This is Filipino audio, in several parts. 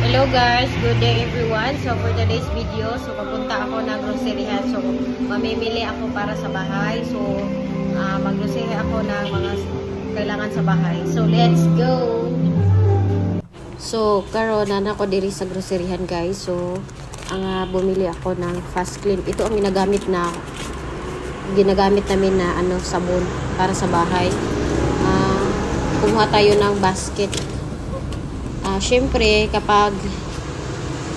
Hello guys, good day everyone. So for today's video, papunta ako ng groceryhan. So mamimili ako para sa bahay. So mag-grocery ako ng mga kailangan sa bahay. So let's go. So karon na ako diri sa groceryhan guys. So bumili ako ng Fast Clean. Ito ang ginagamit namin na sabon para sa bahay. Kumuha tayo ng basket. Syempre, kapag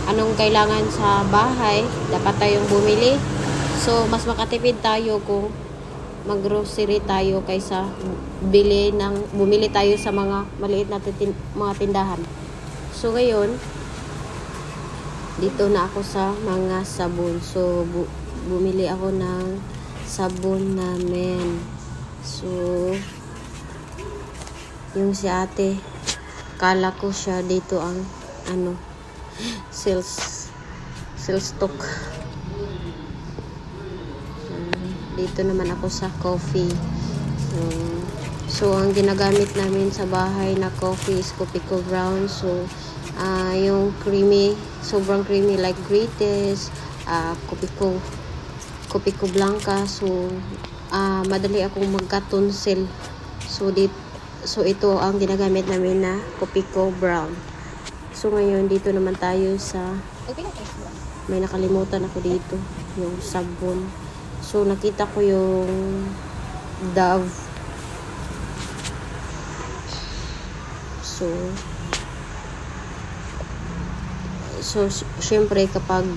anong kailangan sa bahay, dapat tayong bumili. So, mas makatipid tayo kung mag-grocery tayo kaysa bumili tayo sa mga maliit na mga tindahan. So, ngayon, dito na ako sa mga sabon. So, bumili ako ng sabon namin. So, yung si ate, kala ko siya dito ang sales stock. Dito naman ako sa coffee. So ang ginagamit namin sa bahay na coffee is Kopiko Brown. So yung creamy, sobrang creamy like Greatest, Kopiko Blanca. So madali akong magka-tonsil. So ito ang ginagamit namin na Kopiko Brown. So ngayon dito naman tayo sa may nakalimutan ako dito, yung sabon. So nakita ko yung Dove. So syempre kapag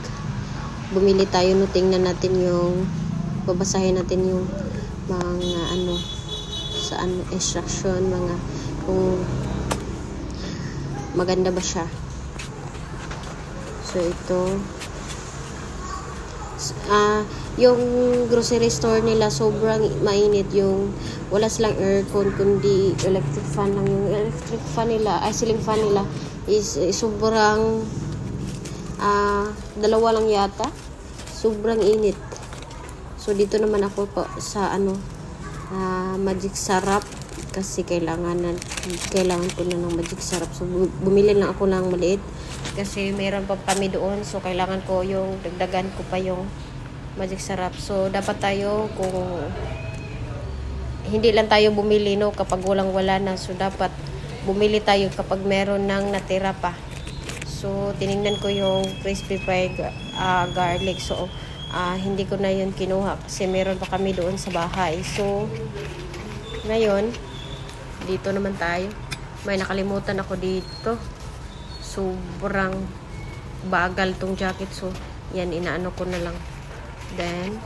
bumili tayo, tingnan natin babasahin natin yung mga sa instruction, kung maganda ba siya. So ito yung grocery store nila sobrang mainit, yung wala silang aircon kundi electric fan lang. Yung electric fan nila, ceiling fan nila is sobrang dalawa lang yata, sobrang init. So dito naman ako po sa magic sarap kasi kailangan ko na ng magic sarap. So bumili lang ako ng maliit kasi meron pa kami doon. So kailangan ko yung dagdagan ko pa yung magic sarap. So dapat tayo, kung hindi lang tayo bumili kapag wala na. So dapat bumili tayo kapag meron nang natira pa. So tiningnan ko yung crispy fried garlic. So hindi ko na yun kinuha kasi meron pa kami doon sa bahay. So ngayon dito naman tayo. May nakalimutan ako dito. Sobrang bagal tong jacket. So yan, inaano ko na lang. Then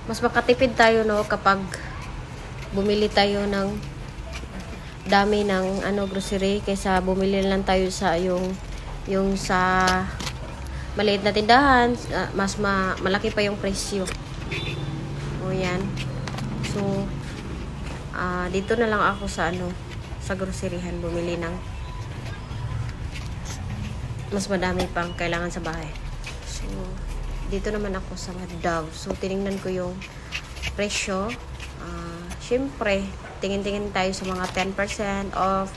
mas makatipid tayo kapag bumili tayo ng dami ng grocery kaysa bumili lang tayo sa yung sa maliit na tindahan. Mas malaki pa yung presyo. O yan. So dito na lang ako sa sa groceryhan bumili ng mas madami pang kailangan sa bahay. So dito naman ako sa Dove. So tiningnan ko yung presyo. Syempre tingin-tingin tayo sa mga 10% off,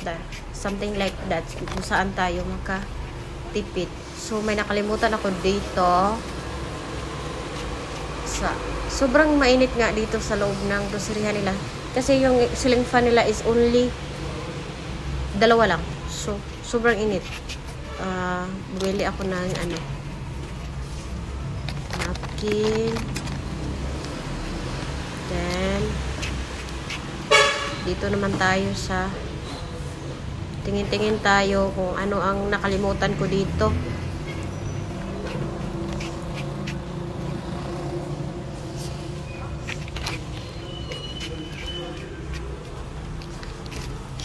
something like that, kung saan tayo makatipid. So may nakalimutan ako dito sobrang mainit nga dito sa loob ng groceryhan nila kasi yung ceiling fan nila is only dalawa lang. So sobrang init. Bumili ako ng napkin. Then dito naman tayo sa tingin-tingin tayo kung ano ang nakalimutan ko dito.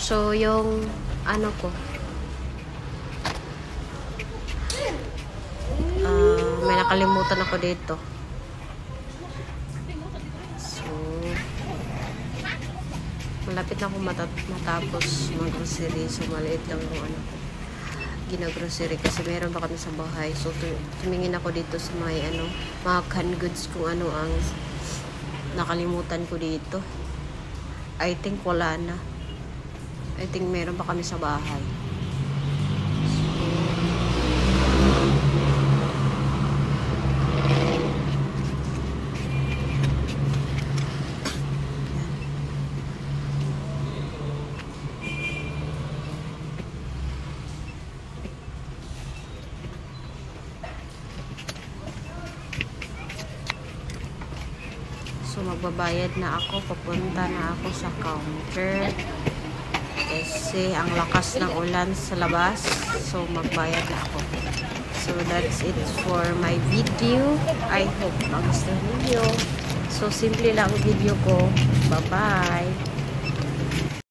So yung may nakalimutan ako dito. So malapit na ako matapos mag-grocery. So maliit lang yung gina-grocery kasi meron pa kami sa bahay. So tumingin ako dito sa mga canned goods kung ano ang nakalimutan ko dito. I think wala na. I think meron pa kami sa bahay. So, magbabayad na ako. Papunta na ako sa counter. Kasi ang lakas ng ulan sa labas. So, magbayad na ako. So, that's it for my video. I hope magustuhan niyo. So, simple lang ang video ko. Bye-bye!